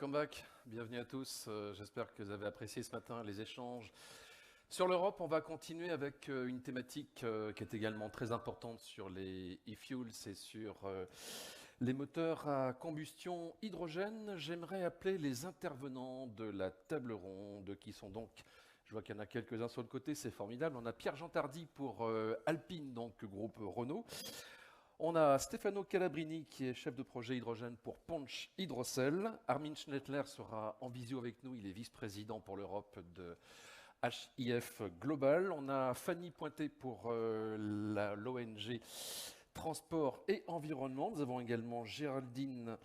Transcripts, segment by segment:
welcome back. Bienvenue à tous. J'espère que vous avez apprécié ce matin les échanges. Sur l'Europe, on va continuer avec une thématique qui est également très importante sur les e-fuels et sur les moteurs à combustion hydrogène. J'aimerais appeler les intervenants de la table ronde, qui sont donc, je vois qu'il y en a quelques-uns sur le côté, c'est formidable. On a Pierre-Jean Tardy pour Alpine, donc groupe Renault. On a Stefano Calabrini qui est chef de projet hydrogène pour Punch Hydrocell. Armin Schnettler sera en visio avec nous, il est vice-président pour l'Europe de HIF Global. On a Fanny Pointet pour l'ONG Transport et Environnement. Nous avons également Géraldine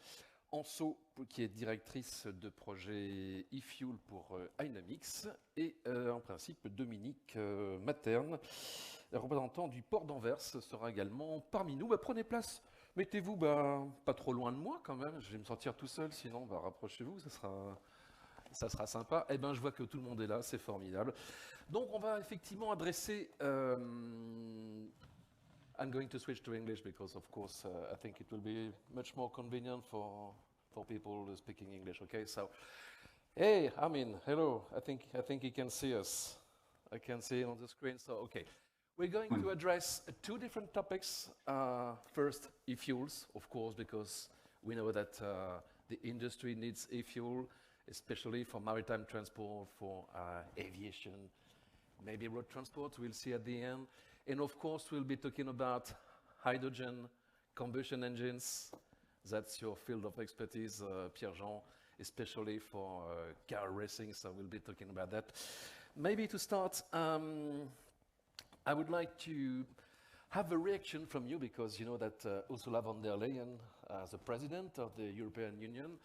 Anceau qui est directrice de projet e-fuel pour Dynamics. Et en principe Dominique Mathern, représentant du port d'Anvers, sera également parmi nous. Prenez place, mettez-vous pas trop loin de moi quand même, je vais me sentir tout seul, sinon rapprochez-vous, ça sera sympa. Eh bien, je vois que tout le monde est là, c'est formidable. Donc, on va effectivement adresser... I'm going to switch to English because, of course, I think it will be much more convenient for people speaking English, okay? So, hey, Armin, hello. I think you can see us. I can see it on the screen, so, okay. We're going to address two different topics. First, e-fuels, of course, because we know that the industry needs e-fuel, especially for maritime transport, for aviation, maybe road transport, we'll see at the end. And of course, we'll be talking about hydrogen combustion engines. That's your field of expertise, Pierre-Jean, especially for car racing, so we'll be talking about that. Maybe to start, I would like to have a reaction from you because you know that Ursula von der Leyen, as the President of the European Union,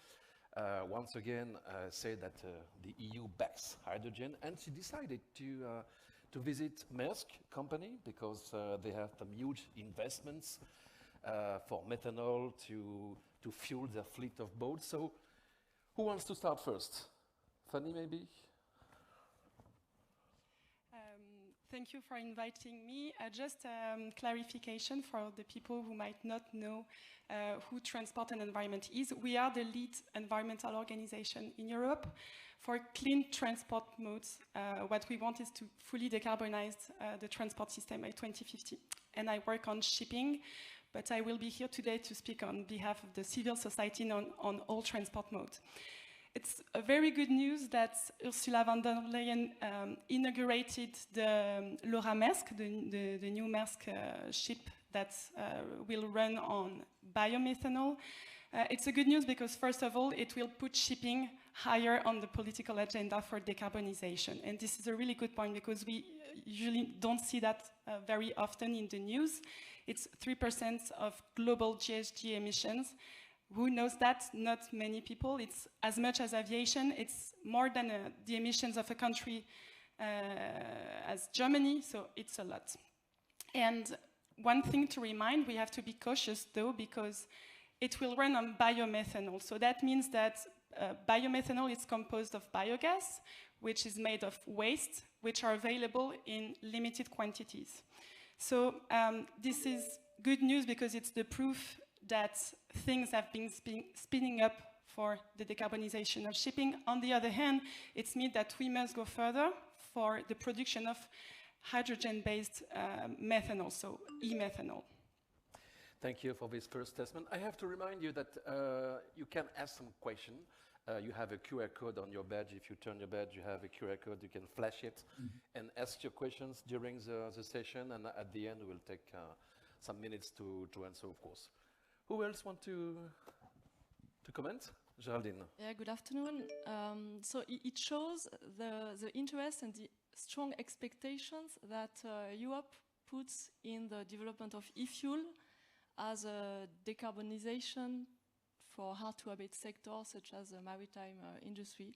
once again said that the EU backs hydrogen, and she decided to visit Maersk company because they have some huge investments for methanol to fuel their fleet of boats. So, who wants to start first? Fanny, maybe? Thank you for inviting me. Just clarification for the people who might not know who Transport and Environment is. We are the lead environmental organization in Europe for clean transport modes. What we want is to fully decarbonize the transport system by 2050. And I work on shipping, but I will be here today to speak on behalf of the civil society on all transport modes. It's a very good news that Ursula von der Leyen inaugurated the Laura Maersk, the new Maersk ship that will run on biomethanol. It's a good news because, first of all, it will put shipping higher on the political agenda for decarbonization. And this is a really good point because we usually don't see that very often in the news. It's 3% of global GHG emissions. Who knows that? Not many people. It's as much as aviation. It's more than the emissions of a country as Germany, so it's a lot. And one thing to remind, we have to be cautious though, because it will run on biomethanol. So that means that biomethanol is composed of biogas, which is made of waste, which are available in limited quantities. So this is good news because it's the proof that things have been speeding up for the decarbonization of shipping. On the other hand, it means that we must go further for the production of hydrogen-based methanol, so e-methanol. Thank you for this first statement. I have to remind you that you can ask some question. You have a QR code on your badge. If you turn your badge, you have a QR code. You can flash it and ask your questions during the session. And at the end, we'll take some minutes to answer, of course. Who else want to comment? Géraldine. Yeah, good afternoon. So it shows the interest and the strong expectations that Europe puts in the development of e-fuel as a decarbonization for hard-to-abate sectors such as the maritime industry.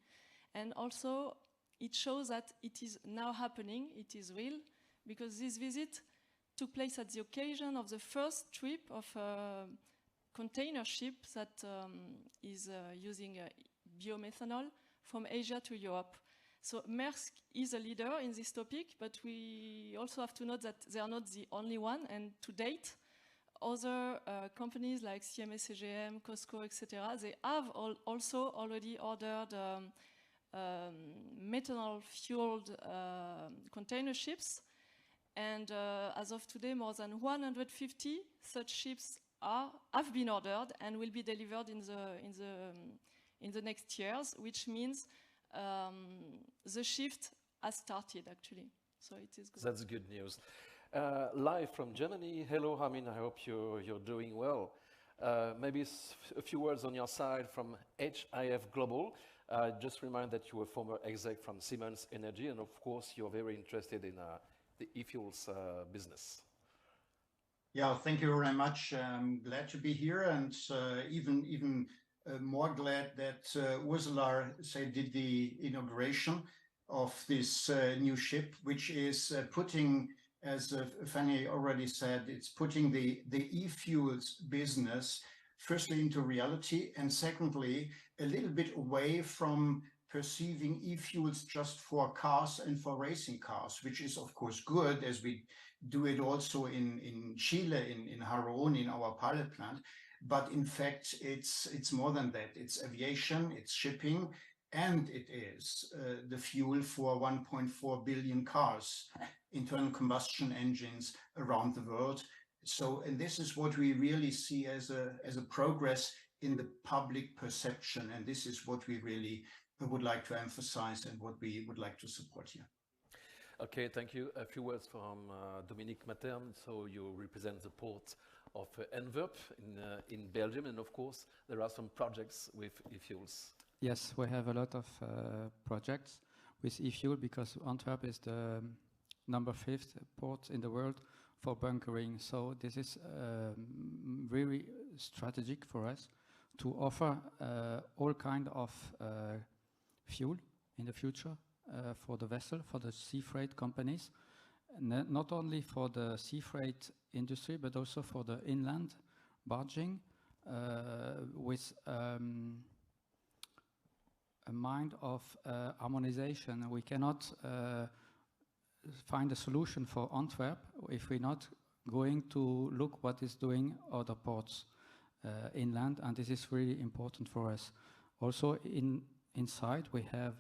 And also, it shows that it is now happening, it is real, because this visit took place at the occasion of the first trip of a container ship that is using biomethanol from Asia to Europe. So Maersk is a leader in this topic, but we also have to note that they are not the only one, and to date, other companies like CMA CGM, Costco, etc., they have also already ordered methanol-fueled container ships. And as of today, more than 150 such ships have been ordered and will be delivered in the next years, which means the shift has started actually. So it is good. That's good news. Live from Germany. Hello, Armin. I hope you're doing well. Maybe a few words on your side from HIF Global. Just remind that you were former exec from Siemens Energy, and of course you're very interested in the e-fuels business. Yeah, thank you very much. I'm glad to be here, and even more glad that Ursula did the inauguration of this new ship, which is putting, as Fanny already said, it's putting the e-fuels business firstly into reality, and secondly, a little bit away from perceiving e-fuels just for cars and for racing cars, which is of course good, as we do it also in Chile, in Harón, in our pilot plant. But in fact, it's more than that. It's aviation, it's shipping, and it is the fuel for 1.4 billion cars, internal combustion engines around the world. So, and this is what we really see as a progress in the public perception, and this is what we really would like to emphasize and what we would like to support here. Okay, thank you. A few words from Dominique Mathern. So you represent the port of Antwerp in Belgium, and of course there are some projects with e-fuels. Yes, we have a lot of projects with e-fuel because Antwerp is the #5 port in the world for bunkering. So this is very strategic for us to offer all kind of fuel in the future for the vessel, for the sea freight companies, not only for the sea freight industry, but also for the inland barging with a mind of harmonization. We cannot find a solution for Antwerp if we're not going to look what is doing other ports inland, and this is really important for us. Also inside we have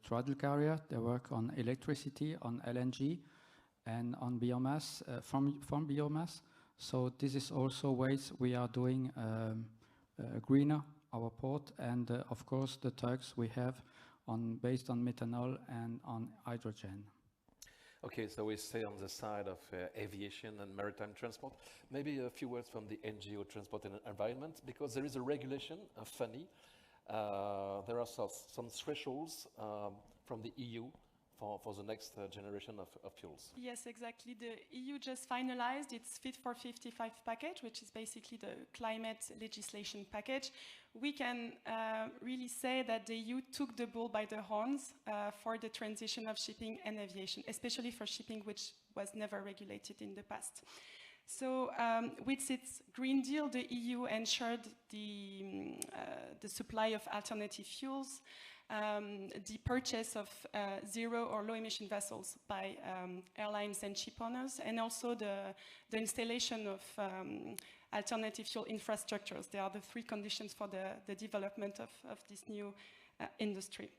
straddle carrier. They work on electricity, on LNG, and on biomass, from biomass. So this is also ways we are doing greener our port, and of course the tugs we have based on methanol and on hydrogen. Okay, so we stay on the side of aviation and maritime transport. Maybe a few words from the NGO Transport and Environment, because there is a regulation, Fanny. There are some thresholds from the EU for the next generation of fuels. Yes, exactly. The EU just finalized its Fit for 55 package, which is basically the climate legislation package. We can really say that the EU took the bull by the horns for the transition of shipping and aviation, especially for shipping, which was never regulated in the past. So with its Green Deal, the EU ensured the supply of alternative fuels, the purchase of zero or low emission vessels by airlines and ship owners, and also the installation of alternative fuel infrastructures. There are the three conditions for the development of this new industry.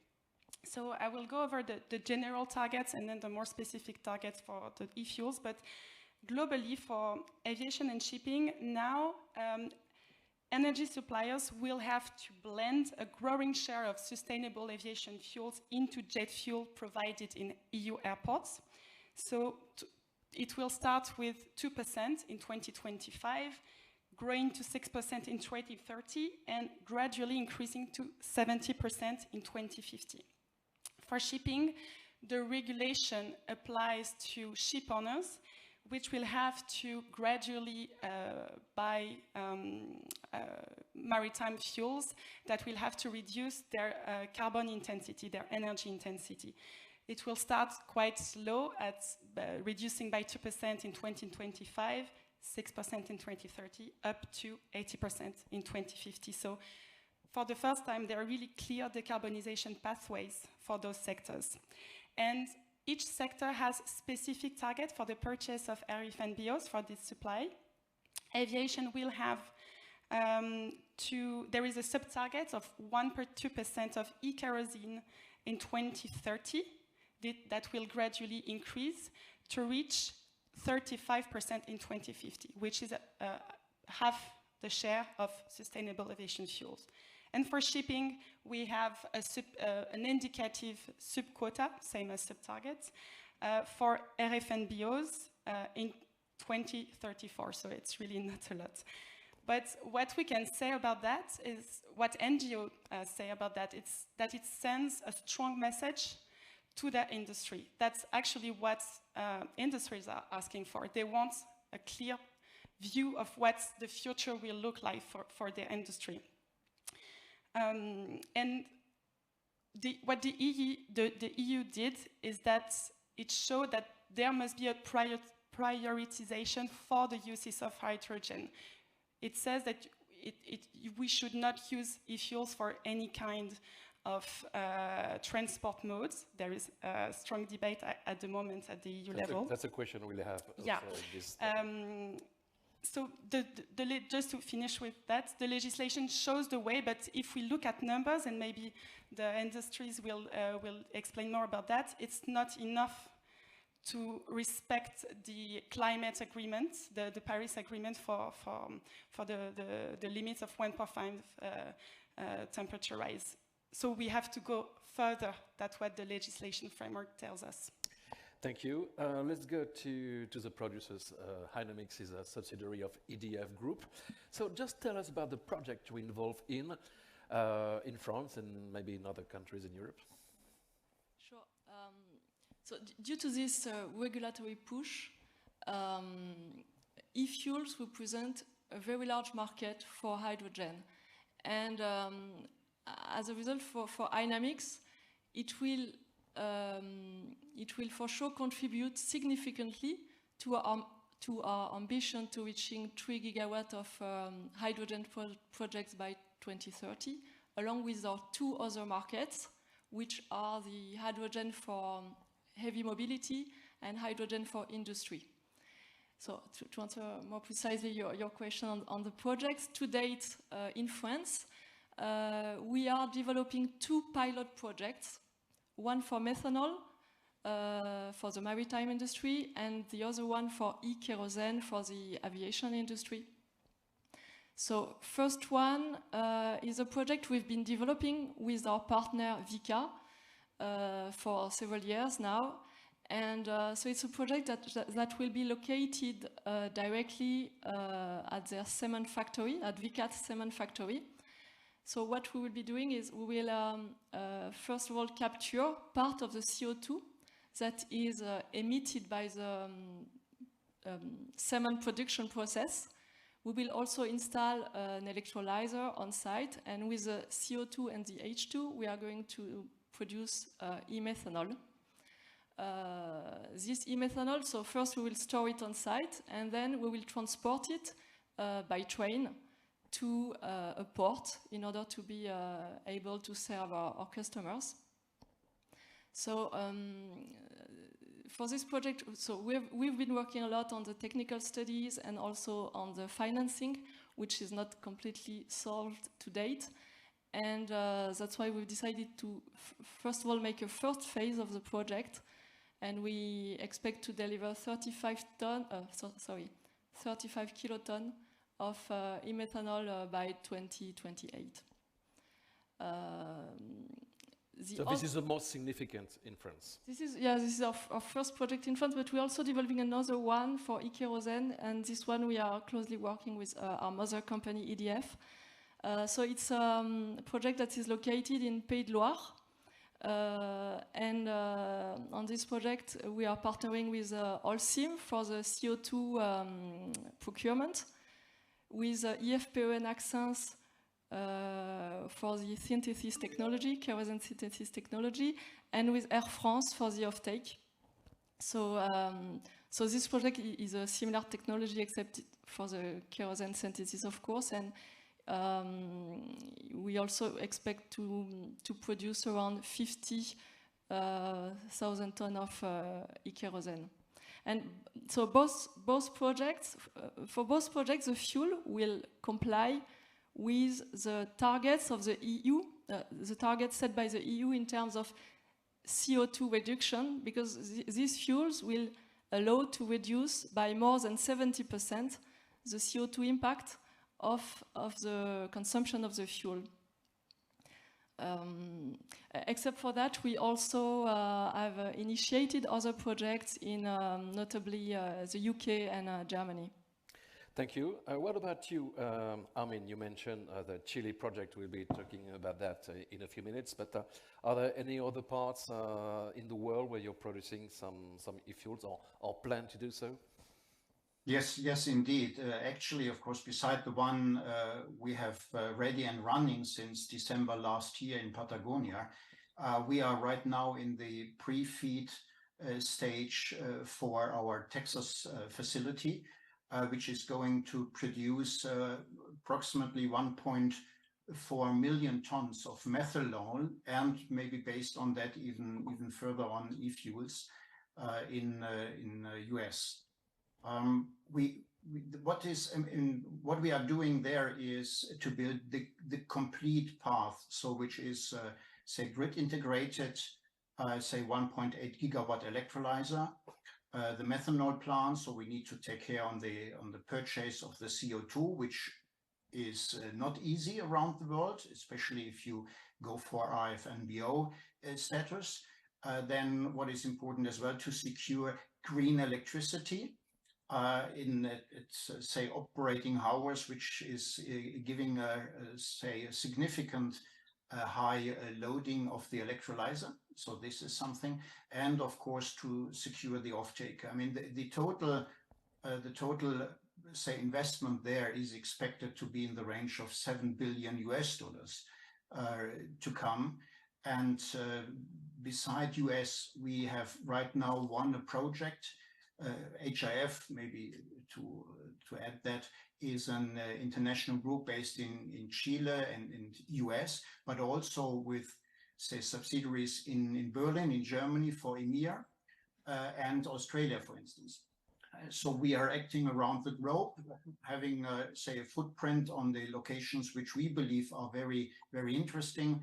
So I will go over the general targets and then the more specific targets for the e-fuels, but globally for aviation and shipping, now energy suppliers will have to blend a growing share of sustainable aviation fuels into jet fuel provided in EU airports. So it will start with 2% in 2025, growing to 6% in 2030, and gradually increasing to 70% in 2050. For shipping, the regulation applies to ship owners, which will have to gradually buy maritime fuels that will have to reduce their carbon intensity, their energy intensity. It will start quite slow at reducing by 2% in 2025, 6% in 2030, up to 80% in 2050. So for the first time, there are really clear decarbonization pathways for those sectors. And each sector has specific target for the purchase of HIF and BOs for this supply. Aviation will have there is a sub-target of 1.2% of e-kerosene in 2030 that will gradually increase to reach 35% in 2050, which is half the share of sustainable aviation fuels. And for shipping, we have an indicative sub-quota, same as sub-targets, for HIF and BOs in 2034, so it's really not a lot. But what we can say about that is, what NGO say about that, it's that it sends a strong message to the industry. That's actually what industries are asking for. They want a clear view of what the future will look like for their industry. And what the EU did is that it showed that there must be a prioritization for the uses of hydrogen. It says that we should not use e-fuels for any kind of transport modes. There is a strong debate at the moment at the EU level. That's a question we'll have. Yeah. This so just to finish with that, the legislation shows the way, but if we look at numbers, and maybe the industries will explain more about that, it's not enough to respect the climate agreement, the Paris Agreement for the limits of 1.5 temperature rise. So we have to go further. That's what the legislation framework tells us. Thank you. Let's go to the producers. Hynamix is a subsidiary of EDF Group. So just tell us about the project you're involved in France and maybe in other countries in Europe. Sure. So due to this regulatory push, e-fuels represent a very large market for hydrogen. And as a result, for Hynamix, it will for sure contribute significantly to our ambition to reaching 3 gigawatts of hydrogen projects by 2030, along with our 2 other markets, which are the hydrogen for heavy mobility and hydrogen for industry. So to answer more precisely your question on the projects, to date in France, we are developing 2 pilot projects, one for methanol for the maritime industry and the other one for e-kerosene for the aviation industry. So first one is a project we've been developing with our partner Vicat for several years now. And so it's a project that will be located directly at their cement factory, at Vicat's cement factory. So what we will be doing is we will first of all capture part of the CO2 that is emitted by the cement production process. We will also install an electrolyzer on site, and with the CO2 and the H2 we are going to produce e-methanol. This e-methanol, so first we will store it on site, and then we will transport it by train to a port in order to be able to serve our customers. So for this project, so we've been working a lot on the technical studies and also on the financing, which is not completely solved to date. And that's why we've decided to first of all make a first phase of the project, and we expect to deliver 35 kilotons of e-methanol by 2028. So this is the most significant in France? This is our first project in France, but we're also developing another one for e-kerosene, and this one we are closely working with our mother company EDF. So it's a project that is located in Pays de Loire, and on this project we are partnering with Holcim for the CO2 procurement, with IFPEN Accents for the synthesis technology, kerosene synthesis technology, and with Air France for the offtake. So, so this project is a similar technology except for the kerosene synthesis, of course, and we also expect to produce around 50 1,000 tons of e-kerosene. And so both projects, for both projects, the fuel will comply with the targets of the EU, the targets set by the EU in terms of CO2 reduction, because these fuels will allow to reduce by more than 70% the CO2 impact of the consumption of the fuel. Except for that, we also have initiated other projects in notably the UK and Germany. Thank you. What about you, Armin? You mentioned the Chile project. We'll be talking about that in a few minutes. But are there any other parts in the world where you're producing some e-fuels or plan to do so? Yes, indeed. Actually, of course, beside the one we have ready and running since December last year in Patagonia, we are right now in the pre-feed stage for our Texas facility, which is going to produce approximately 1.4 million tons of methanol, and maybe based on that even further on e-fuels in US. What we are doing there is to build the complete path, so which is say grid integrated, say 1.8 gigawatt electrolyzer, the methanol plant. So we need to take care on the purchase of the CO2, which is not easy around the world, especially if you go for RFNBO status. Then what is important as well, to secure green electricity in its say operating hours, which is giving say a significant high loading of the electrolyzer. So this is something, and of course to secure the offtake. I mean, the total say investment there is expected to be in the range of $7 billion to come. And beside US, we have right now won a project. HIF, maybe to add that, is an international group based in Chile and in US, but also with say subsidiaries in Berlin, in Germany for EMEA, and Australia, for instance. So we are acting around the globe, having say a footprint on the locations which we believe are very, very interesting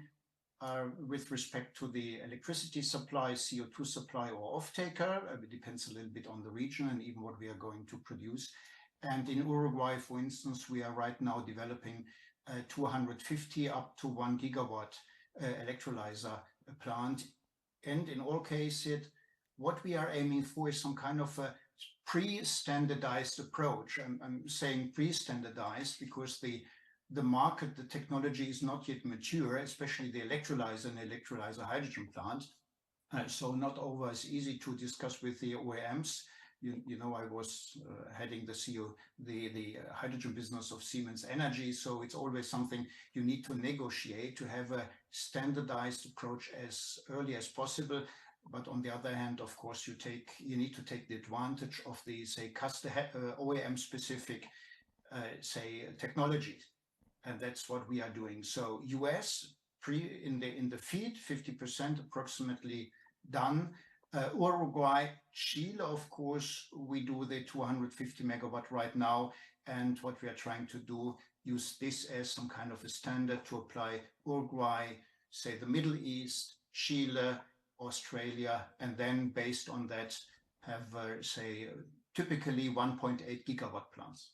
with respect to the electricity supply, CO2 supply, or off-taker. It depends a little bit on the region and even what we are going to produce. And in Uruguay, for instance, we are right now developing 250 up to 1 gigawatt electrolyzer plant. And in all cases, what we are aiming for is some kind of a pre-standardized approach. I'm saying pre-standardized because the market, the technology is not yet mature, especially the electrolyzer and electrolyzer hydrogen plant. So not always easy to discuss with the OEMs. You know, I was heading the hydrogen business of Siemens Energy. So it's always something you need to negotiate to have a standardized approach as early as possible. But on the other hand, of course, you need to take the advantage of the say OEM specific say technologies. And that's what we are doing. So US in the feed, 50% approximately done. Uruguay, Chile, of course, we do the 250 megawatt right now. And what we are trying to do, use this as some kind of a standard to apply Uruguay, say the Middle East, Chile, Australia, and then based on that have say typically 1.8 gigawatt plants.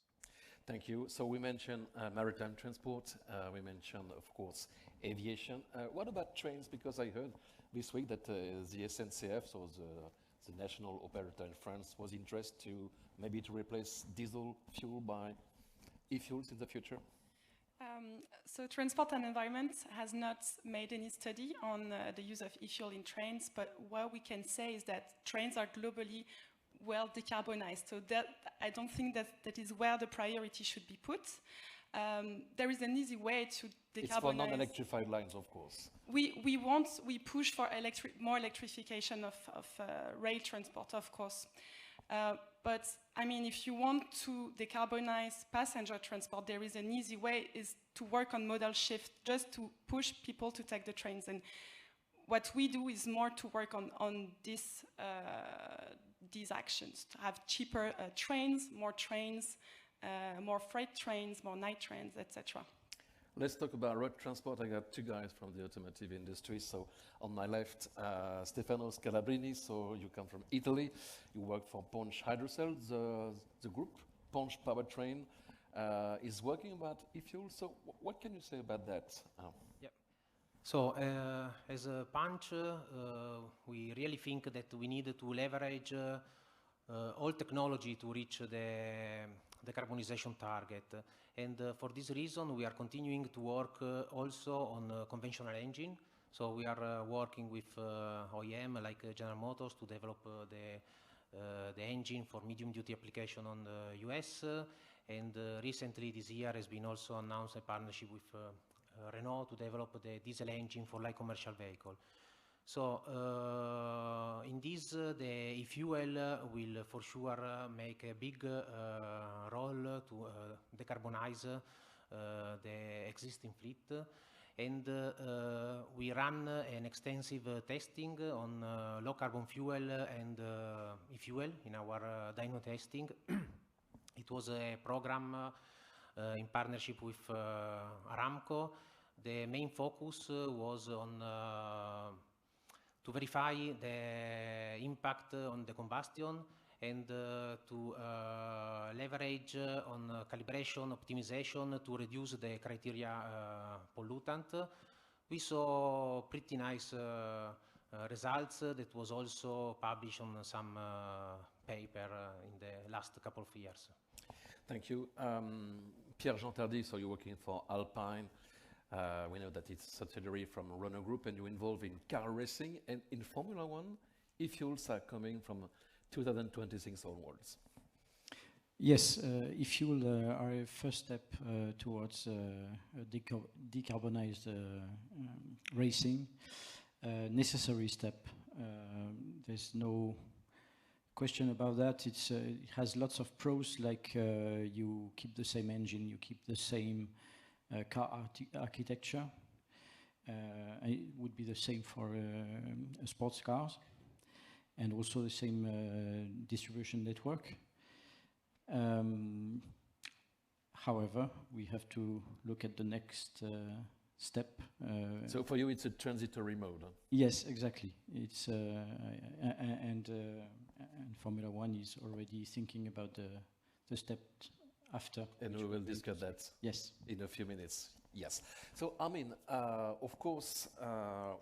Thank you. So we mentioned maritime transport. We mentioned, of course, aviation. What about trains? Because I heard this week that the SNCF, so the national operator in France, was interested to maybe to replace diesel fuel by e-fuels in the future. So Transport and Environment has not made any study on the use of e-fuel in trains, but what we can say is that trains are globally well decarbonized. So that I don't think that is where the priority should be put. There is an easy way to decarbonize. It's for non-electrified lines, of course. We push for more electrification of rail transport, of course. But I mean, if you want to decarbonize passenger transport, there is an easy way, is to work on modal shift, just to push people to take the trains. And what we do is more to work on this, these actions, to have cheaper trains, more freight trains, more night trains, etc. Let's talk about road transport. I got two guys from the automotive industry. So on my left, Stefano Calabrini. So you come from Italy. You work for Punch Hydrocell. The group, Punch Powertrain, is working about e-fuel. So what can you say about that? Yeah. So as a Punch, we really think that we need to leverage all technology to reach the decarbonization target. And for this reason, we are continuing to work also on conventional engine. So we are working with OEM like General Motors to develop the engine for medium duty application on the US. And recently this year has been also announced a partnership with Renault to develop the diesel engine for light commercial vehicle. So in this, the e-fuel will for sure make a big role to decarbonize the existing fleet. And we run an extensive testing on low carbon fuel and e-fuel in our dyno testing. It was a program in partnership with Aramco. The main focus was on to verify the impact on the combustion and to leverage on calibration optimization to reduce the criteria pollutant. We saw pretty nice results that was also published on some paper in the last couple of years. Thank you. Pierre-Jean Tardy, so you're working for Alpine. We know that it's a subsidiary from Renault Group and you're involved in car racing and in Formula One. E-fuels are coming from 2026 onwards. Yes, e-fuel are a first step towards decarbonized racing. Necessary step. There's no question about that. It has lots of pros, like you keep the same engine, you keep the same car architecture. It would be the same for sports cars, and also the same distribution network. However, we have to look at the next step. So for you, it's a transitory mode. Huh? Yes, exactly. It's and Formula One is already thinking about the step after. And we will discuss that. Yes. In a few minutes. Yes. So Armin, of course,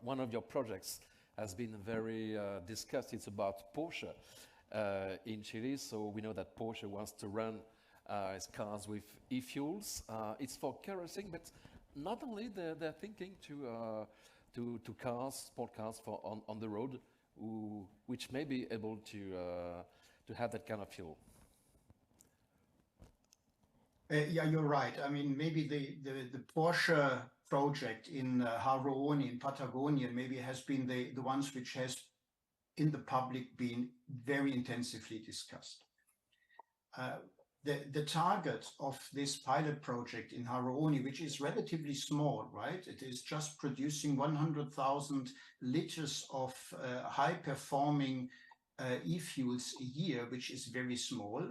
one of your projects has been very discussed. It's about Porsche in Chile. So we know that Porsche wants to run its cars with e-fuels. It's for kerosene, but not only they're thinking to cars, sport cars for on the road, which may be able to have that kind of fuel. Yeah, you're right. I mean, maybe the Porsche project in Haruoni in Patagonia maybe has been the ones which has in the public been very intensively discussed. The target of this pilot project in Haruoni, which is relatively small, right? It is just producing 100,000 liters of high-performing e-fuels a year, which is very small.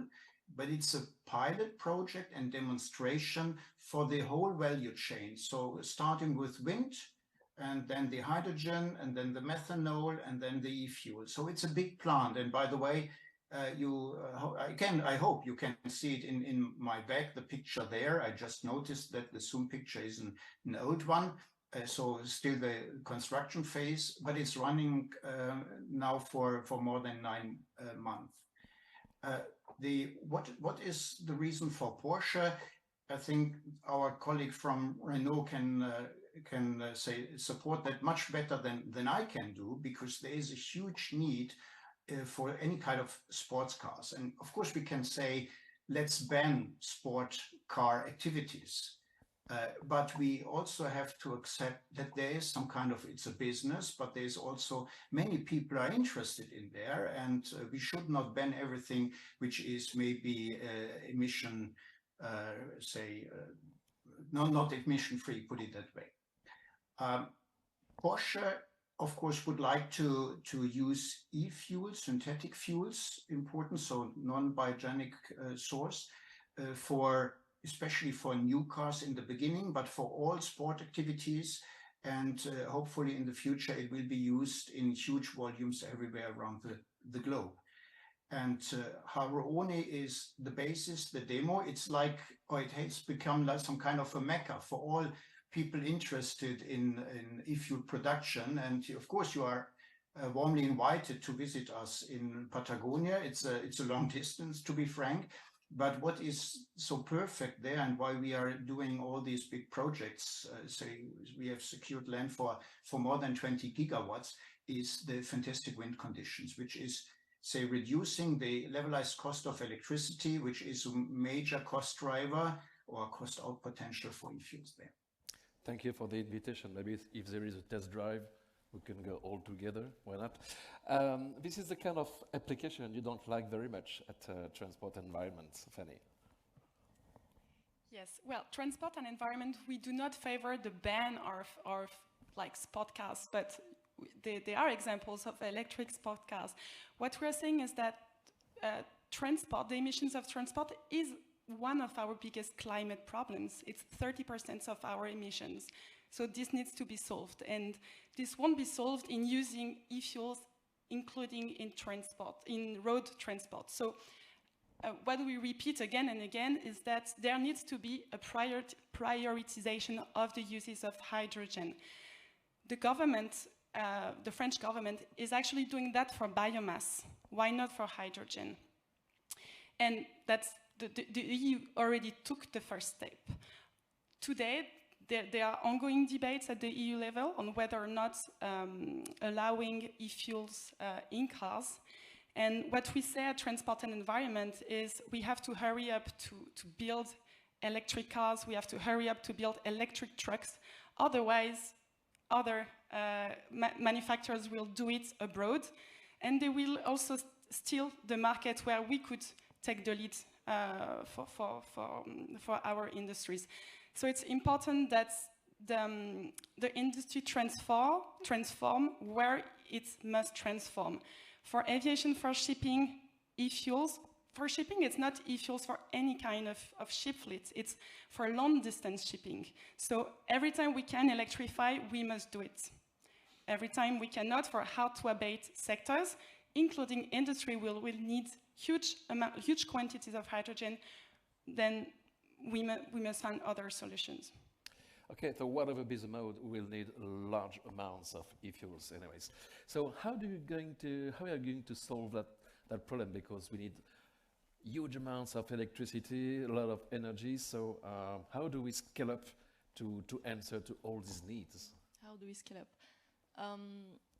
But it's a pilot project and demonstration for the whole value chain. So starting with wind, and then the hydrogen, and then the methanol, and then the e-fuel. So it's a big plant. And by the way, I hope you can see it in my bag, the picture there. I just noticed that the Zoom picture is an old one. So still the construction phase, but it's running now for more than 9 months. What is the reason for Porsche? I think our colleague from Renault can support that much better than I can do, because there is a huge need for any kind of sports cars. And of course we can say, let's ban sport car activities. But we also have to accept that there is some kind of, it's a business, but there's also many people are interested in there, and we should not ban everything which is maybe emission, not emission free, put it that way. Porsche of course, would like to use e-fuels, synthetic fuels, important, so non-biogenic source, especially for new cars in the beginning, but for all sport activities. And hopefully in the future, it will be used in huge volumes everywhere around the globe. And Harone is the basis, the demo. It's like, or it has become like some kind of a mecca for all people interested in e-fuel production. And of course, you are warmly invited to visit us in Patagonia. It's a long distance, to be frank. But what is so perfect there, and why we are doing all these big projects, say we have secured land for more than 20 gigawatts, is the fantastic wind conditions, which is, say, reducing the levelized cost of electricity, which is a major cost driver or cost out potential for e-fuels there. Thank you for the invitation. Maybe if there is a test drive, we can go all together. Why not? This is the kind of application you don't like very much at Transport and Environment, Fanny. Yes, well, transport and environment, we do not favor the ban of like sport cars, but there are examples of electric sport cars. What we're saying is that transport, the emissions of transport is one of our biggest climate problems. It's 30% of our emissions. So this needs to be solved. And this won't be solved in using e-fuels, including in transport, in road transport. So what we repeat again and again is that there needs to be a prioritization of the uses of hydrogen. The government, the French government, is actually doing that for biomass. Why not for hydrogen? And that's the EU already took the first step. Today, there are ongoing debates at the EU level on whether or not allowing e-fuels in cars. And what we say at Transport and Environment is we have to hurry up to build electric cars, we have to hurry up to build electric trucks. Otherwise, other manufacturers will do it abroad, and they will also steal the market where we could take the lead for our industries. So it's important that the industry transform where it must transform. For aviation, for shipping, e-fuels. For shipping, it's not e-fuels for any kind of ship fleet. It's for long distance shipping. So every time we can electrify, we must do it. Every time we cannot, for hard to abate sectors, including industry, will need huge quantities of hydrogen, then we must find other solutions. Okay, so whatever be the mode, we'll need large amounts of e-fuels anyways. So how are you going to solve that problem? Because we need huge amounts of electricity, a lot of energy. So how do we scale up to answer to all these needs? How do we scale up?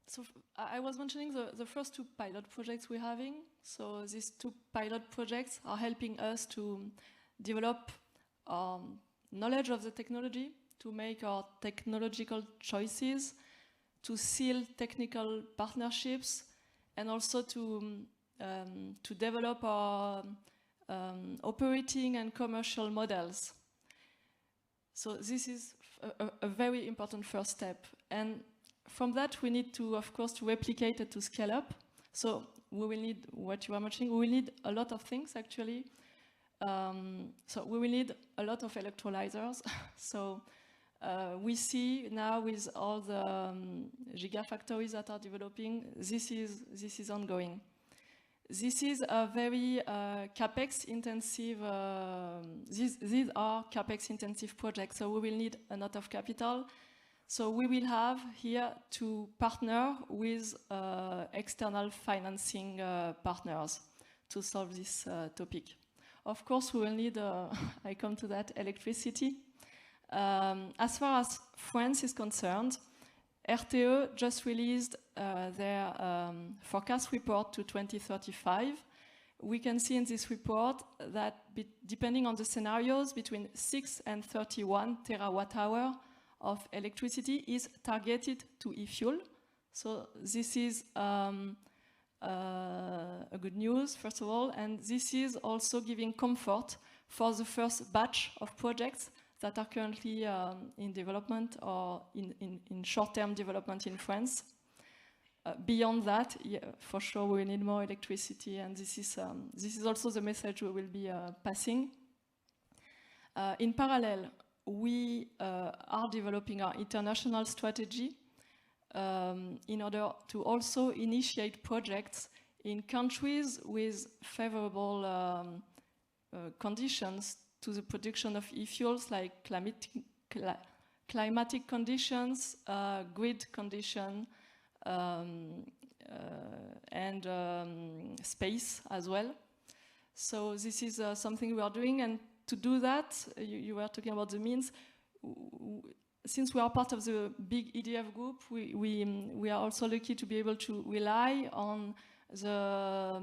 So I was mentioning the first two pilot projects we're having. So these two pilot projects are helping us to develop knowledge of the technology, to make our technological choices, to seal technical partnerships, and also to develop our operating and commercial models. So this is a very important first step. And from that, we need to, of course, to replicate it to scale up. So we will need, what you are mentioning, we will need a lot of things, actually. So we will need a lot of electrolyzers. So we see now with all the gigafactories that are developing, this is ongoing. This is a very capex intensive, these are capex intensive projects, so we will need a lot of capital. So we will have here to partner with external financing partners to solve this topic. Of course, we will need, I come to that, electricity. As far as France is concerned, RTE just released their forecast report to 2035. We can see in this report that depending on the scenarios, between 6 and 31 terawatt-hour of electricity is targeted to e-fuel. So this is a good news, first of all, and this is also giving comfort for the first batch of projects that are currently in development or in short-term development in France. beyond that, yeah, for sure, we need more electricity, and this is also the message we will be passing. In parallel, we are developing our international strategy in order to also initiate projects in countries with favorable conditions to the production of e-fuels, like climatic conditions, grid condition, and space as well. So this is something we are doing, and to do that, you were talking about the means. Since we are part of the big EDF group, we are also lucky to be able to rely on the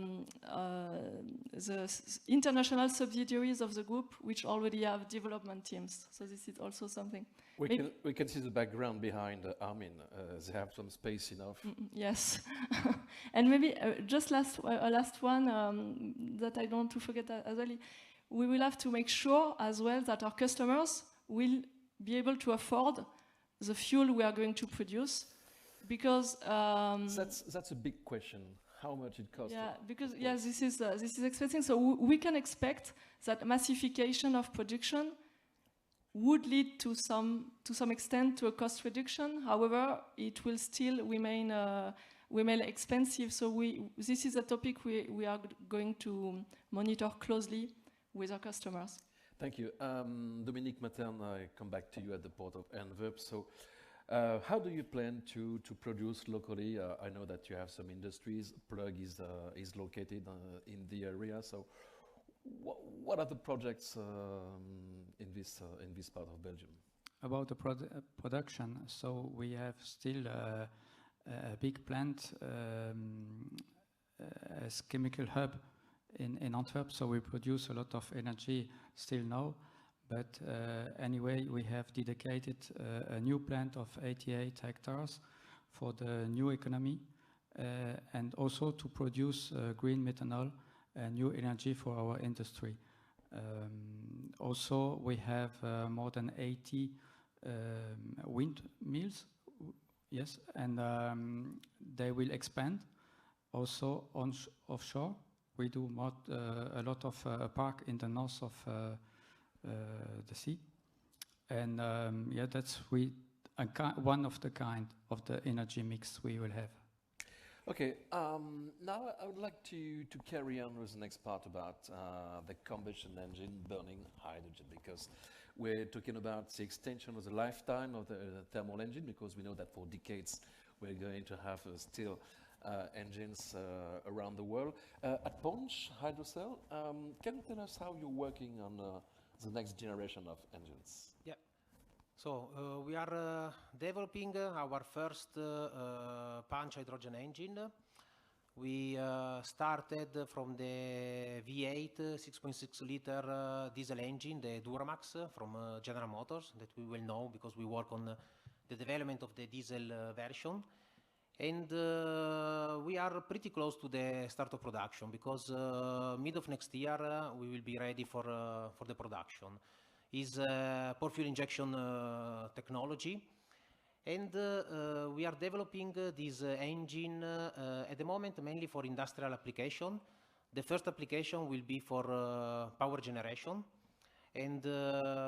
international subsidiaries of the group, which already have development teams. So this is also something. We can see the background behind Armin. They have some space enough. Yes. And maybe just last one that I don't want to forget as well. We will have to make sure as well that our customers will be able to afford the fuel we are going to produce, because that's a big question. How much it costs? Yeah, because this is expensive. So we can expect that massification of production would lead to some extent to a cost reduction. However, it will still remain expensive. So this is a topic we are going to monitor closely with our customers. Thank you. Dominique Mathern, I come back to you at the port of Antwerp. So how do you plan to produce locally? I know that you have some industries. Plug is located in the area. So what are the projects in this part of Belgium? About the production, so we have still a big plant as chemical hub in Antwerp, so we produce a lot of energy still now, but anyway, we have dedicated a new plant of 88 hectares for the new economy, and also to produce green methanol and new energy for our industry. Also, we have more than 80 windmills, yes, and they will expand also offshore. We do a lot of park in the north of the sea, and yeah, that's one of the kind of the energy mix we will have. Okay, now I would like to carry on with the next part about the combustion engine burning hydrogen, because we're talking about the extension of the lifetime of the thermal engine, because we know that for decades we're going to have still engines around the world. At Punch Hydrocell, can you tell us how you're working on the next generation of engines? Yeah. So we are developing our first Punch hydrogen engine. We started from the V8 6.6 liter diesel engine, the Duramax from General Motors, that we will know because we work on the development of the diesel version. And we are pretty close to the start of production, because mid of next year we will be ready for the production. Is pore fuel injection technology, and we are developing this engine at the moment mainly for industrial application. The first application will be for power generation, and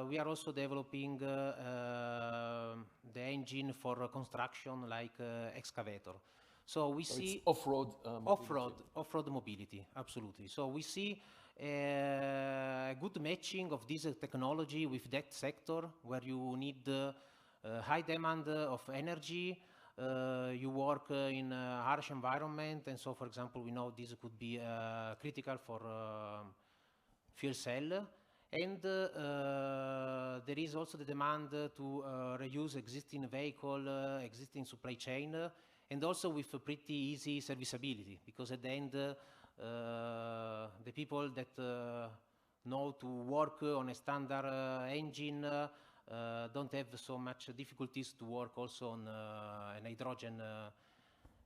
we are also developing the engine for construction, like excavator. So we see off-road mobility, absolutely. So we see a good matching of this technology with that sector where you need high demand of energy, you work in a harsh environment, and so, for example, we know this could be critical for fuel cell. And there is also the demand to reuse existing vehicle, existing supply chain, and also with a pretty easy serviceability, because at the end, the people that know to work on a standard engine don't have so much difficulties to work also on an hydrogen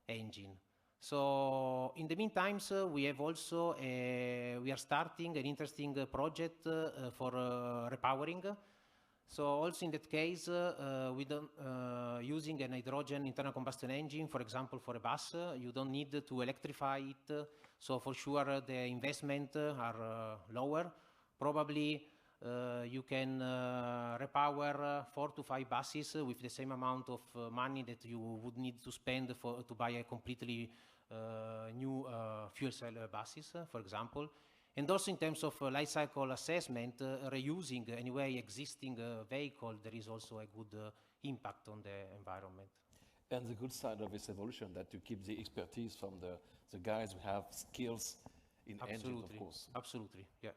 engine. So in the meantime, we have also we are starting an interesting project for repowering. So also in that case, we don't, using an hydrogen internal combustion engine, for example, for a bus, you don't need to electrify it. So for sure, the investment are lower. Probably you can repower 4 to 5 buses with the same amount of money that you would need to spend to buy a completely new fuel cell buses, for example. And also in terms of life cycle assessment, reusing anyway existing vehicle, there is also a good impact on the environment. And the good side of this evolution that you keep the expertise from the guys who have skills in engine, of course. Absolutely, yeah.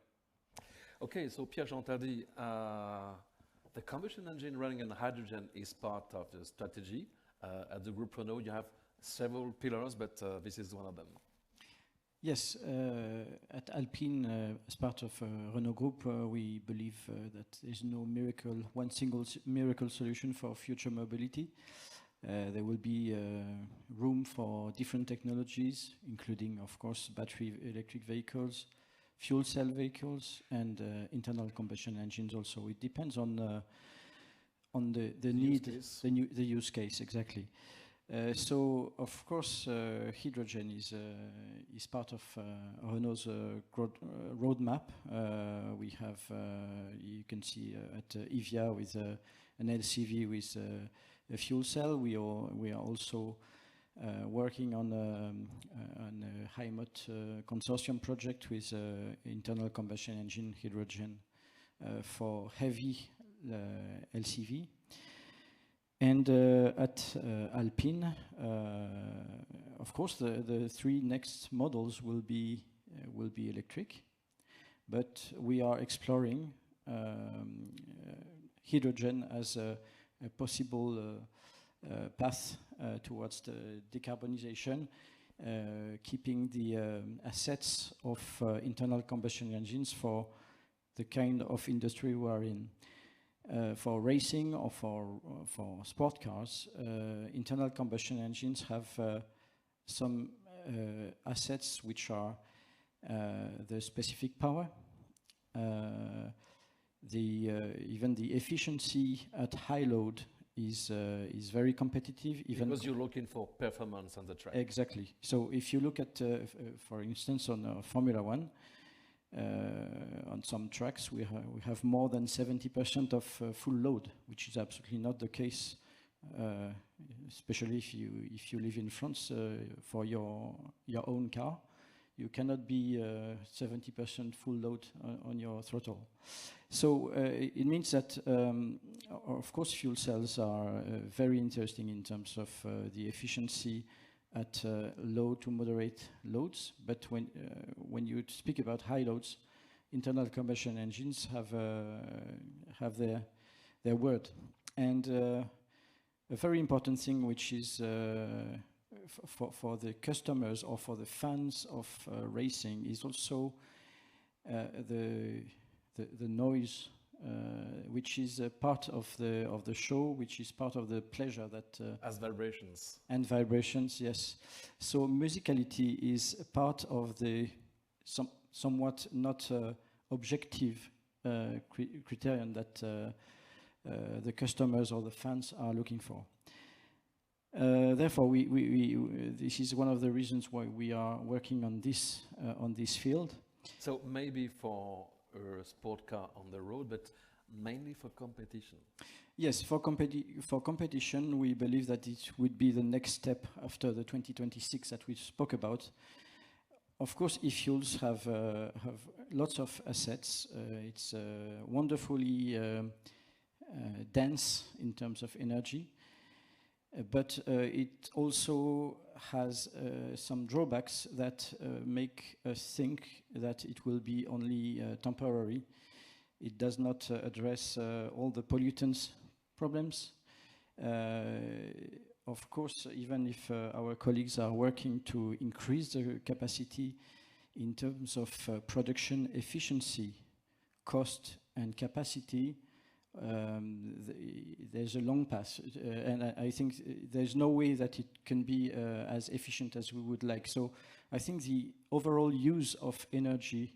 Okay, so Pierre-Jean Tardy, the combustion engine running on hydrogen is part of the strategy. At the Group Renault, you have several pillars, but this is one of them. Yes, at Alpine, as part of Renault Group, we believe that there's no one single miracle solution for future mobility. There will be room for different technologies, including, of course, battery electric vehicles, fuel cell vehicles, and internal combustion engines also. It depends on the need, the use case, exactly. So, of course, hydrogen is part of Renault's roadmap. We have, you can see at EVIA with an LCV with a fuel cell. We are also working on a high-mode consortium project with internal combustion engine hydrogen for heavy LCV. And at Alpine, of course, the 3 next models will be electric, but we are exploring hydrogen as a possible path towards the decarbonization, keeping the assets of internal combustion engines for the kind of industry we are in. For racing or for sport cars, internal combustion engines have some assets which are the specific power, even the efficiency at high load is very competitive. Even because you're looking for performance on the track. Exactly. So if you look at, for instance, on Formula One, on some tracks we have more than 70% of full load, which is absolutely not the case, especially if you live in France for your own car. You cannot be 70% full load on your throttle. So it means that, of course, fuel cells are very interesting in terms of the efficiency at low to moderate loads. But when you speak about high loads, internal combustion engines have their word. And a very important thing, which is for the customers or for the fans of racing, is also the noise, which is a part of the show, which is part of the pleasure that as vibrations. And vibrations, yes. So musicality is a part of the somewhat not objective criterion that the customers or the fans are looking for. Therefore, this is one of the reasons why we are working on this field. So maybe for a sport car on the road, but mainly for competition. Yes, for competition, we believe that it would be the next step after the 2026 that we spoke about. Of course, e-fuels have lots of assets. It's wonderfully dense in terms of energy, but it also has some drawbacks that make us think that it will be only temporary. It does not address all the pollutants problems. Of course, even if our colleagues are working to increase the capacity in terms of production efficiency, cost and capacity, there's a long path, and I think there's no way that it can be as efficient as we would like. So I think the overall use of energy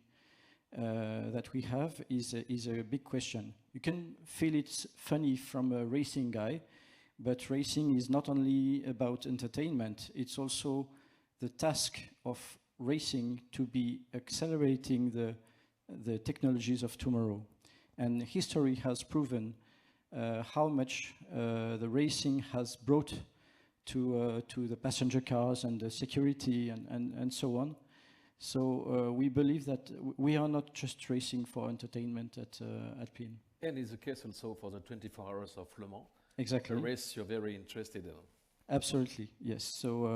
that we have is a big question. You can feel it's funny from a racing guy, but racing is not only about entertainment, it's also the task of racing to be accelerating the technologies of tomorrow. And history has proven how much the racing has brought to the passenger cars and the security and so on. So we believe that we are not just racing for entertainment at PIN. And it's the case also for the 24 hours of Le Mans. Exactly. A race you're very interested in. Absolutely, yes. So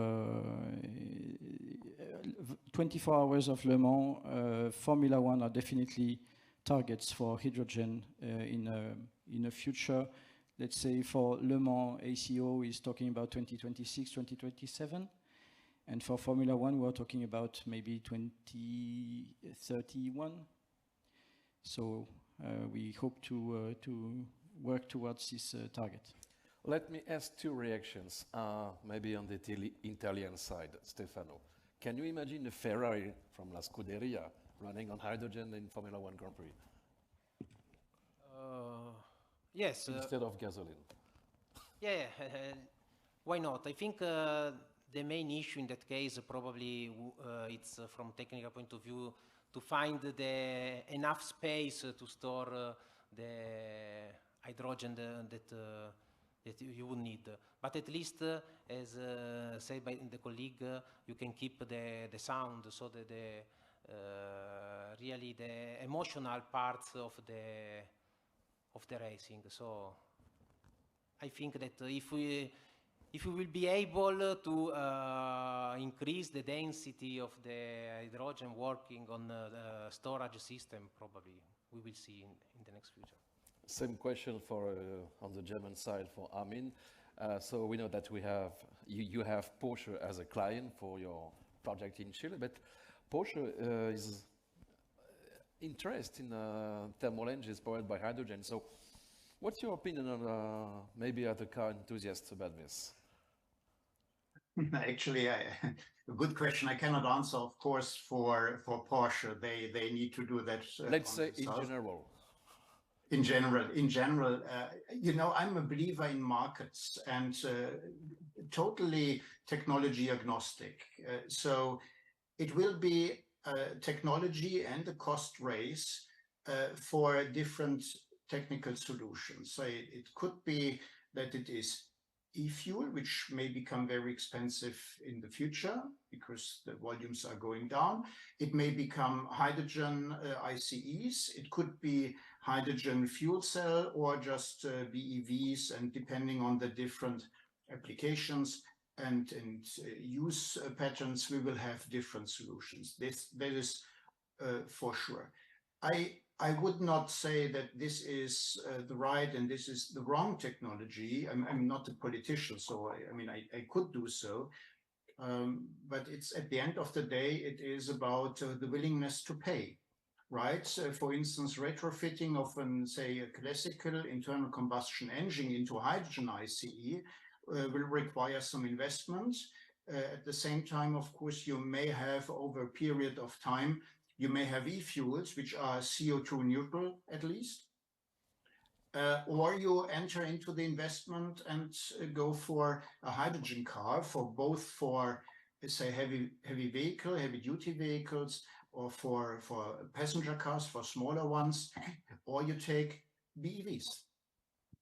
24 hours of Le Mans, Formula One are definitely targets for hydrogen in a future. Let's say for Le Mans, ACO is talking about 2026, 2027. And for Formula One, we're talking about maybe 2031. So we hope to work towards this target. Let me ask two reactions, maybe on the Italian side, Stefano. Can you imagine a Ferrari from La Scuderia running on hydrogen in Formula One Grand Prix? Yes. Instead of gasoline. Yeah, why not? I think the main issue in that case probably it's from technical point of view to find enough space to store the hydrogen that you would need. But at least, as said by the colleague, you can keep the sound, so that really the emotional parts of the racing. So I think that if we will be able to increase the density of the hydrogen working on the storage system, probably we will see in the next future. Same question for on the German side for Armin. So we know that you have Porsche as a client for your project in Chile, but Porsche is interested in thermal engines powered by hydrogen. So what's your opinion on maybe other car enthusiasts about this? Actually, a good question. I cannot answer, of course, for Porsche. They need to do that. Let's say in general. In general, you know, I'm a believer in markets and totally technology agnostic. So it will be a technology and a cost race for different technical solutions. So it could be that it is e-fuel, which may become very expensive in the future because the volumes are going down. It may become hydrogen ICEs. It could be hydrogen fuel cell or just BEVs, and depending on the different applications and use patterns, we will have different solutions. That is for sure. I would not say that this is the right and this is the wrong technology. I'm not a politician, so I mean, I could do so. But it's at the end of the day, it is about the willingness to pay, right? So for instance, retrofitting of say, a classical internal combustion engine into a hydrogen ICE will require some investment. At the same time, of course, you may have over a period of time, you may have e-fuels, which are CO2 neutral at least, or you enter into the investment and go for a hydrogen car for say heavy vehicle, heavy duty vehicles, or for passenger cars, for smaller ones, or you take BEVs.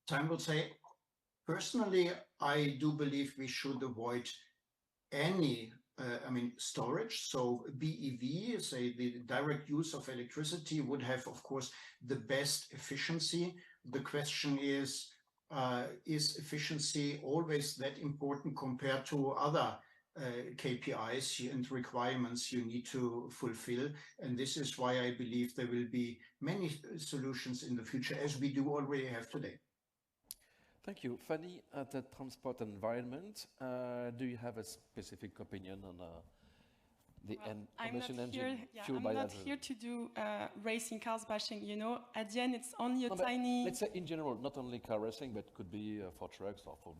So I would say, personally, I do believe we should avoid any storage. So BEV, say the direct use of electricity, would have, of course, the best efficiency. The question is efficiency always that important compared to other KPIs and requirements you need to fulfill? And this is why I believe there will be many solutions in the future, as we do already have today. Thank you. Fanny, at the transport environment, do you have a specific opinion on the combustion engine fueled by hydrogen? I'm not here to do racing cars bashing, you know. At the end, it's only a tiny... Let's say in general, not only car racing, but could be for trucks or for...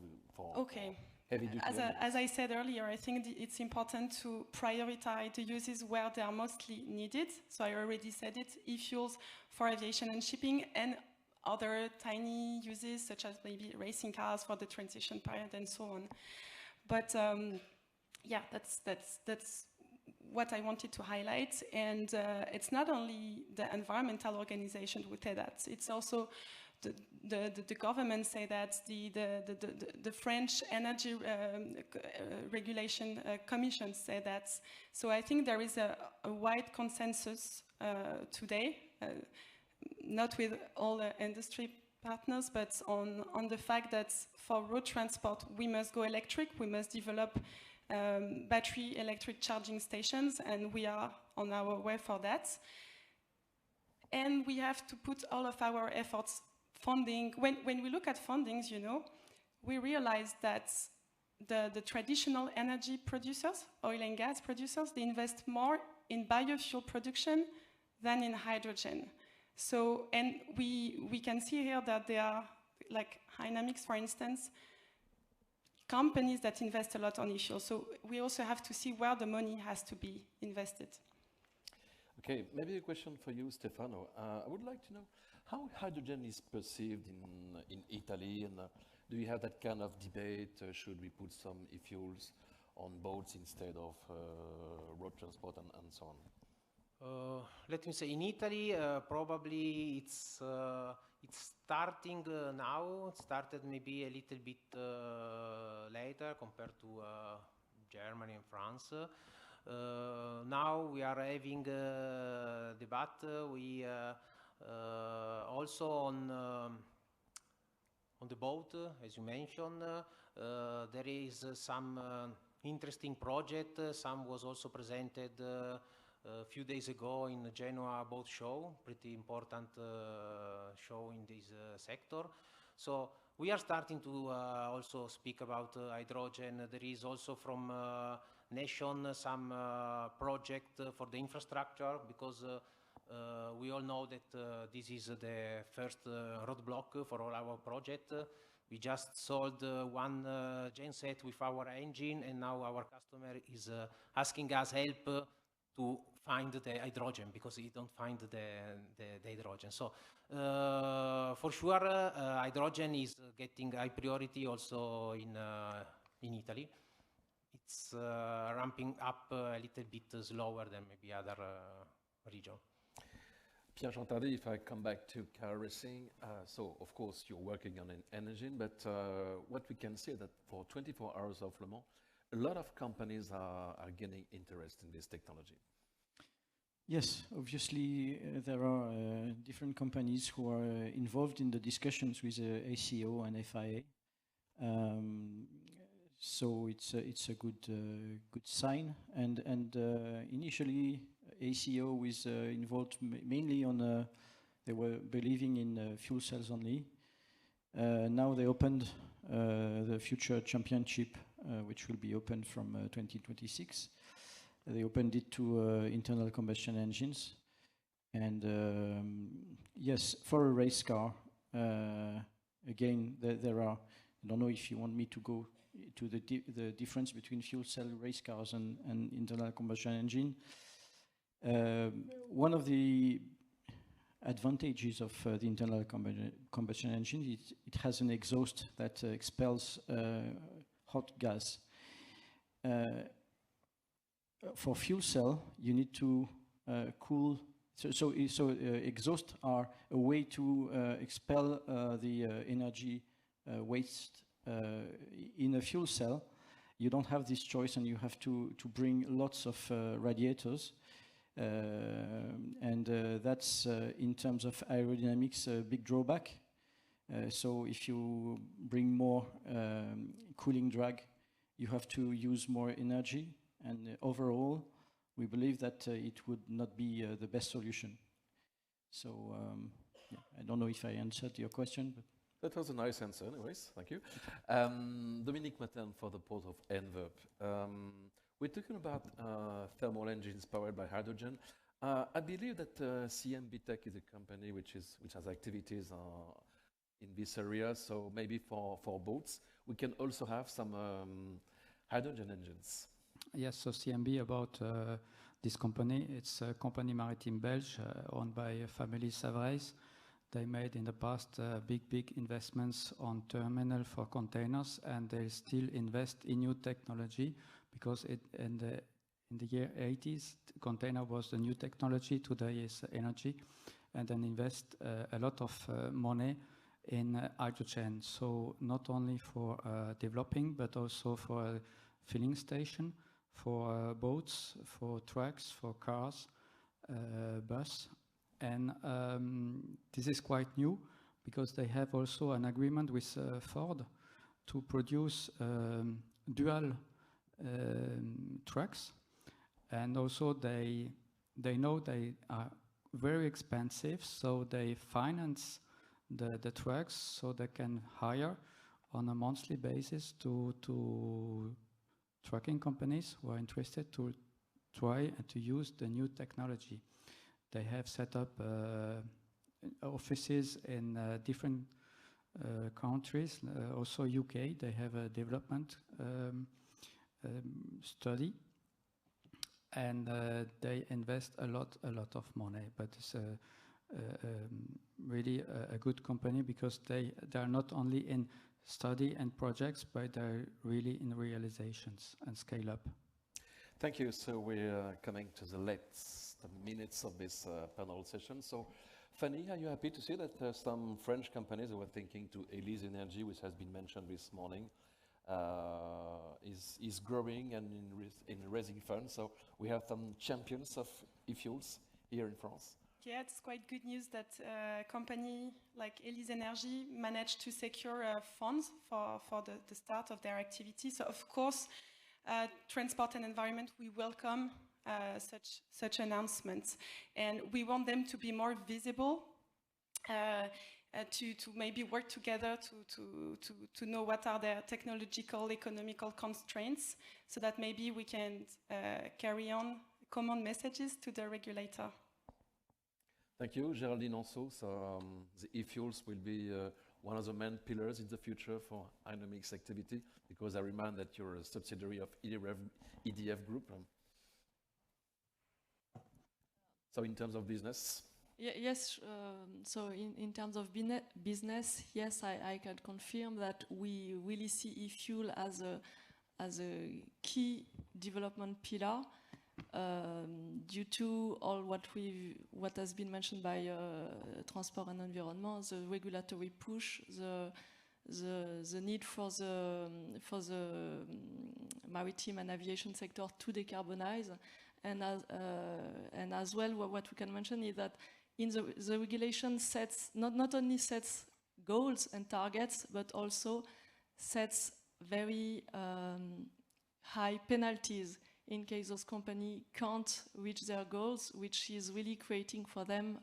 Okay. heavy-duty engines. As I said earlier, I think it's important to prioritize the uses where they are mostly needed. So I already said it, e-fuels for aviation and shipping, and other tiny uses such as maybe racing cars for the transition period and so on. But yeah, that's what I wanted to highlight. And it's not only the environmental organization who say that, it's also the government say that, the French Energy Regulation Commission say that. So I think there is a wide consensus today, not with all the industry partners, but on the fact that for road transport we must go electric, we must develop battery electric charging stations, and we are on our way for that. And we have to put all of our efforts, funding, when we look at fundings, you know, we realize that the traditional energy producers, oil and gas producers, they invest more in biofuel production than in hydrogen. So, and we can see here that there are, like Dynamics, for instance, companies that invest a lot on e-fuel. So we also have to see where the money has to be invested. Okay, maybe a question for you, Stefano. I would like to know how hydrogen is perceived in Italy, and do you have that kind of debate? Should we put some e-fuels on boats instead of road transport and so on? Let me say, in Italy, probably it's starting now. It started maybe a little bit later compared to Germany and France. Now we are having a debate. We also on the boat, as you mentioned, there is some interesting project. Some was also presented a few days ago in the Genoa boat show, pretty important show in this sector. So we are starting to also speak about hydrogen. There is also from nation some project for the infrastructure, because we all know that this is the first roadblock for all our project. We just sold one genset with our engine, and now our customer is asking us help to find the hydrogen, because he don't find the hydrogen. So for sure, hydrogen is getting high priority also in Italy. It's ramping up a little bit slower than maybe other region. Pierre-Jean Tardy, if I come back to car racing, so of course you're working on an engine, but what we can see that for 24 hours of Le Mans, a lot of companies are gaining interest in this technology. Yes, obviously there are different companies who are involved in the discussions with ACO and FIA. So it's a good sign. And initially ACO was involved mainly on they were believing in fuel cells only. Now they opened the future championship, which will be open from 2026. They opened it to internal combustion engines. And yes, for a race car, again, there are, I don't know if you want me to go to the difference between fuel cell race cars and internal combustion engine. One of the advantages of the internal combustion engine is it has an exhaust that expels hot gas. For fuel cell, you need to cool. So exhausts are a way to expel the energy waste. In a fuel cell, you don't have this choice, and you have to bring lots of radiators. And that's, in terms of aerodynamics, a big drawback. So if you bring more cooling drag, you have to use more energy. And overall, we believe that it would not be the best solution. So yeah, I don't know if I answered your question, but that was a nice answer anyways, thank you. Dominique Mathern for the Port of Antwerp. We're talking about thermal engines powered by hydrogen. I believe that CMB Tech is a company which has activities in this area. So maybe for boats, we can also have some hydrogen engines. Yes, so CMB about this company, it's a company maritime Belge owned by family Savraise. They made in the past big investments on terminal for containers, and they still invest in new technology because in the year 80s, container was the new technology. Today is energy, and then invest a lot of money in hydrogen. So not only for developing, but also for a filling station, for boats, for trucks, for cars, bus. And this is quite new because they have also an agreement with Ford to produce dual trucks. And also they know they are very expensive, so they finance the trucks so they can hire on a monthly basis to trucking companies who are interested to try and to use the new technology. They have set up offices in different countries, also UK. They have a development study, and they invest a lot of money. But it's really a good company because they are not only in study and projects, but they're really in realizations and scale up. Thank you. So we're coming to the last minutes of this panel session. So, Fanny, are you happy to see that some French companies who are thinking to Élise Energy, which has been mentioned this morning, is growing and in raising funds? So we have some champions of e-fuels here in France. Yeah, it's quite good news that a company like Élise Energy managed to secure funds for the start of their activity. So of course, Transport and Environment, we welcome such announcements, and we want them to be more visible, to maybe work together to know what are their technological, economical constraints, so that maybe we can carry on common messages to the regulator. Thank you, Géraldine Anceau. So the e-fuels will be one of the main pillars in the future for Dynamics activity, because I remind that you're a subsidiary of EDF Group. So in terms of business? Yes, so in terms of business, yes, I can confirm that we really see e-fuel as a key development pillar. Due to all what has been mentioned by Transport and Environment, the regulatory push, the need for the maritime and aviation sector to decarbonize, and as well what we can mention is that in the regulation sets not only sets goals and targets, but also sets very high penalties in case those companies can't reach their goals, which is really creating for them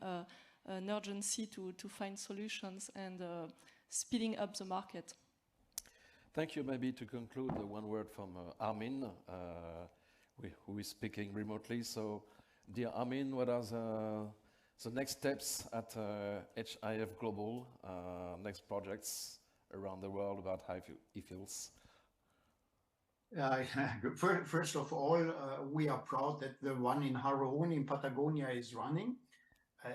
an urgency to find solutions and speeding up the market. Thank you. Maybe to conclude, one word from Armin, who is speaking remotely. So, dear Armin, what are the next steps at HIF Global, next projects around the world about e-fuels? First of all, we are proud that the one in Haroun in Patagonia is running.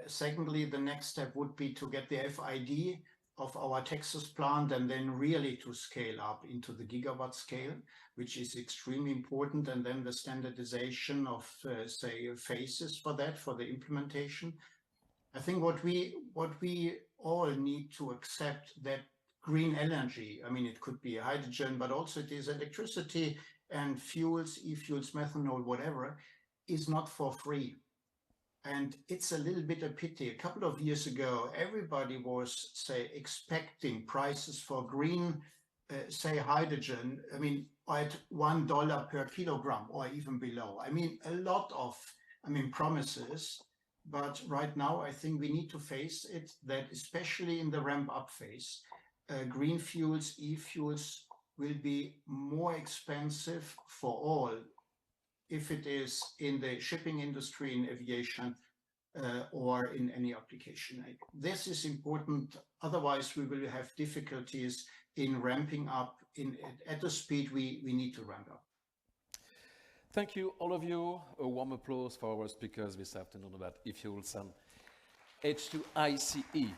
Secondly, the next step would be to get the FID of our Texas plant and then really to scale up into the gigawatt scale, which is extremely important, and then the standardization of, say, phases for that, for the implementation. I think what we all need to accept that green energy, I mean, it could be hydrogen, but also it is electricity and fuels, e-fuels, methanol, whatever, is not for free. And it's a little bit a pity. A couple of years ago, everybody was, say, expecting prices for green, say, hydrogen, I mean, at $1 per kilogram or even below. I mean, a lot of, promises. But right now, I think we need to face it, that especially in the ramp-up phase, green fuels, e-fuels will be more expensive for all, if it is in the shipping industry, in aviation, or in any application. This is important, otherwise we will have difficulties in ramping up at the speed we need to ramp up. Thank you, all of you. A warm applause for our speakers this afternoon about e-fuels and H2ICE.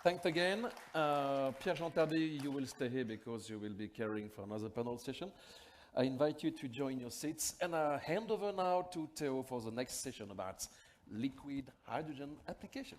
Thanks again. Pierre-Jean Tardy, you will stay here because you will be carrying for another panel session. I invite you to join your seats, and I hand over now to Theo for the next session about liquid hydrogen application.